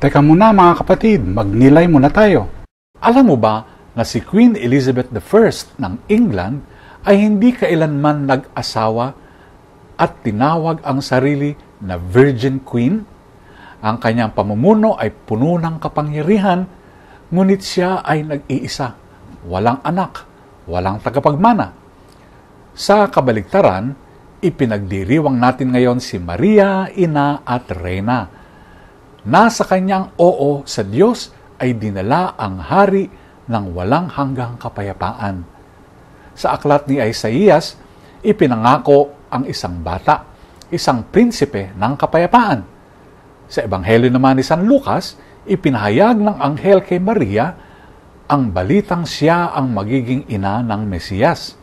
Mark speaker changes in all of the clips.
Speaker 1: Teka muna mga kapatid, magnilay muna tayo. Alam mo ba na si Queen Elizabeth I ng England ay hindi kailanman nag-asawa at tinawag ang sarili na Virgin Queen? Ang kanyang pamumuno ay puno ng kapangyarihan, ngunit siya ay nag-iisa, walang anak, walang tagapagmana. Sa kabaligtaran, ipinagdiriwang natin ngayon si Maria, Ina at Reyna. Nasa kanyang oo sa Diyos ay dinala ang hari ng walang hanggang kapayapaan. Sa aklat ni Isaías, ipinangako ang isang bata, isang prinsipe ng kapayapaan. Sa Ebanghelyo naman ni San Lucas, ipinahayag ng anghel kay Maria ang balitang siya ang magiging ina ng Mesiyas.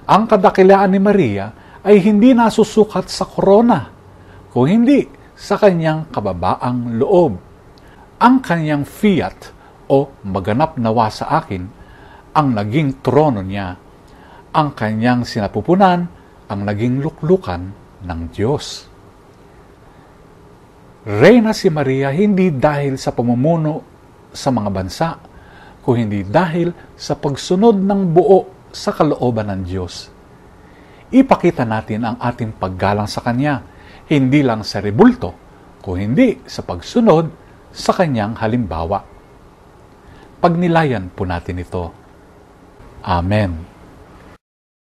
Speaker 1: Ang kadakilaan ni Maria ay hindi nasusukat sa korona, kung hindi sa kanyang kababaang loob. Ang kanyang fiat o maganap nawa sa akin ang naging trono niya. Ang kanyang sinapupunan ang naging luklukan ng Diyos. Reyna si Maria hindi dahil sa pamumuno sa mga bansa, kung hindi dahil sa pagsunod ng buo sa kalooban ng Diyos. Ipakita natin ang ating paggalang sa Kanya, hindi lang sa rebulto, kung hindi sa pagsunod sa Kanyang halimbawa. Pagnilayan po natin ito. Amen.